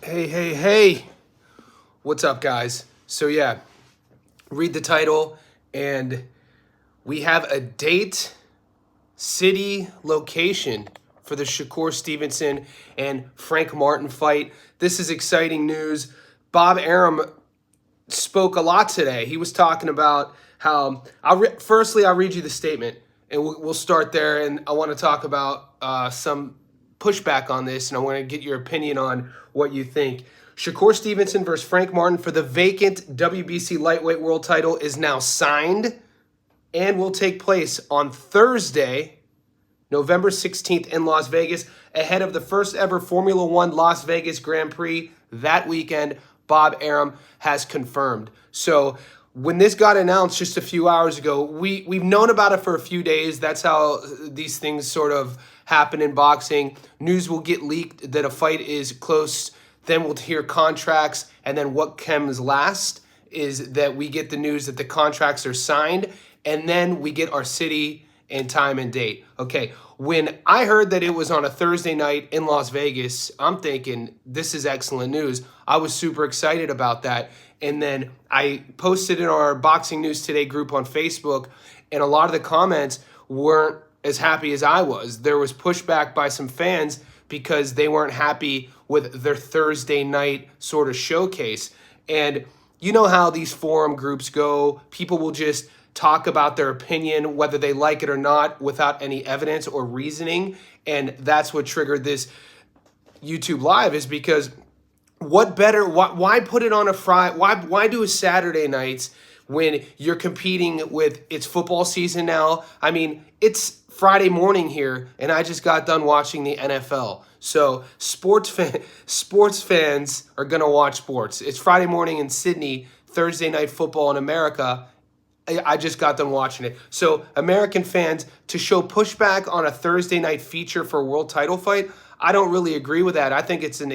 Hey. What's up, guys? So, yeah, read the title, and we have a date, city, location for the Shakur Stevenson and Frank Martin fight. This is exciting news. Bob Arum spoke a lot today. He was talking about how, firstly, I'll read you the statement, and we'll start there, and I want to talk about some pushback on this, and I want to get your opinion on what you think. Shakur Stevenson versus Frank Martin for the vacant WBC lightweight world title is now signed and will take place on Thursday, November 16th in Las Vegas, ahead of the first ever Formula One Las Vegas Grand Prix that weekend. Bob Arum has confirmed. So when this got announced just a few hours ago, we've known about it for a few days. That's how these things sort of happen in boxing. News will get leaked that a fight is close. Then we'll hear contracts. And then what comes last is that we get the news that the contracts are signed. And then we get our city and time and date. Okay, when I heard that it was on a Thursday night in Las Vegas, I'm thinking, this is excellent news. I was super excited about that. And then I posted in our Boxing News Today group on Facebook, and a lot of the comments weren't as happy as I was. There was pushback by some fans because they weren't happy with their Thursday night sort of showcase. And you know how these forum groups go. People will just talk about their opinion, whether they like it or not, without any evidence or reasoning. And that's what triggered this YouTube Live, is because what better, why put it on a Friday? Why do a Saturday nights when you're competing with, it's football season now? I mean, it's Friday morning here, and I just got done watching the NFL. So sports fans are going to watch sports. It's Friday morning in Sydney, Thursday night football in America. I just got done watching it. So American fans, to show pushback on a Thursday night feature for a world title fight, I don't really agree with that. I think it's an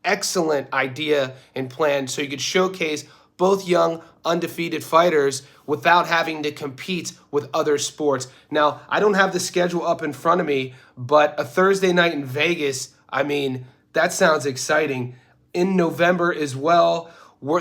excellent idea and plan so you could showcase both young, undefeated fighters without having to compete with other sports. Now, I don't have the schedule up in front of me, but a Thursday night in Vegas, I mean, that sounds exciting. In November as well,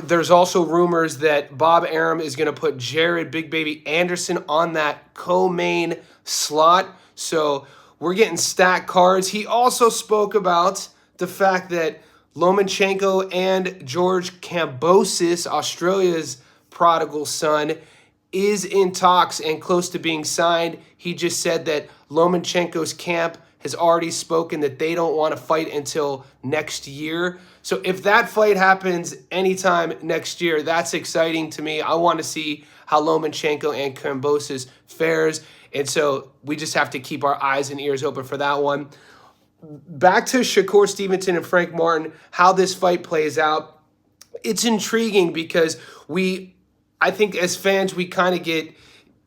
there's also rumors that Bob Arum is going to put Jared Big Baby Anderson on that co-main slot. So we're getting stacked cards. He also spoke about the fact that Lomachenko and George Kambosos, Australia's prodigal son, is in talks and close to being signed. He just said that Lomachenko's camp has already spoken that they don't want to fight until next year. So if that fight happens anytime next year, that's exciting to me. I want to see how Lomachenko and Kambosos fares. And so we just have to keep our eyes and ears open for that one. Back to Shakur Stevenson and Frank Martin, how this fight plays out. It's intriguing because I think as fans, we kind of get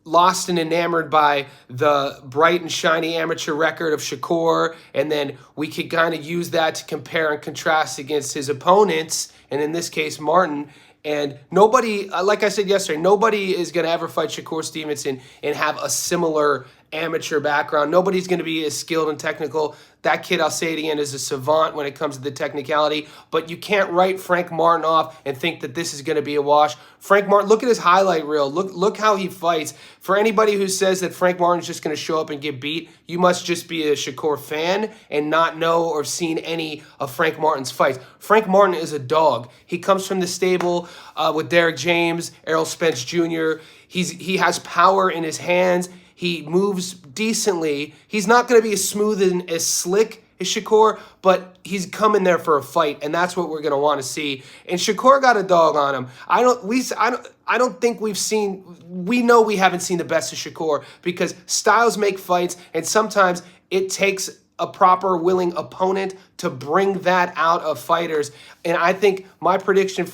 lost and enamored by the bright and shiny amateur record of Shakur, and then we could kind of use that to compare and contrast against his opponents, and in this case, Martin. And nobody, like I said yesterday, nobody is going to ever fight Shakur Stevenson and have a similar amateur background. Nobody's going to be as skilled and technical. That kid, I'll say it again, is a savant when it comes to the technicality. But you can't write Frank Martin off and think that this is going to be a wash. Frank Martin, look at his highlight reel. Look how he fights. For anybody who says that Frank Martin's just going to show up and get beat, you must just be a Shakur fan and not know or seen any of Frank Martin's fights. Frank Martin is a dog. He comes from the stable with Derek James, Errol Spence Jr. He has power in his hands. He moves decently. He's not going to be as smooth and as slick as Shakur, but he's coming there for a fight, and that's what we're going to want to see. And Shakur got a dog on him. I don't think we've seen. We know we haven't seen the best of Shakur because styles make fights, and sometimes it takes a proper willing opponent to bring that out of fighters. And I think my prediction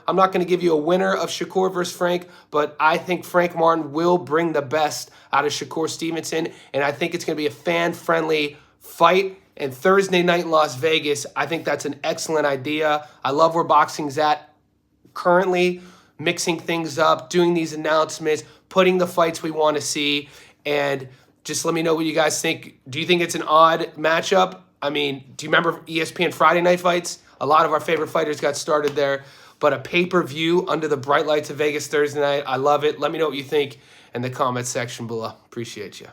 I'm not going to give you a winner of Shakur versus Frank, but I think Frank Martin will bring the best out of Shakur Stevenson, and I think it's going to be a fan-friendly fight. And Thursday night in Las Vegas, I think that's an excellent idea. I love where boxing's at currently, mixing things up, doing these announcements, putting the fights we want to see, and just let me know what you guys think. Do you think it's an odd matchup? I mean, do you remember ESPN Friday Night Fights? A lot of our favorite fighters got started there. But a pay-per-view under the bright lights of Vegas Thursday night, I love it. Let me know what you think in the comments section below. Appreciate you.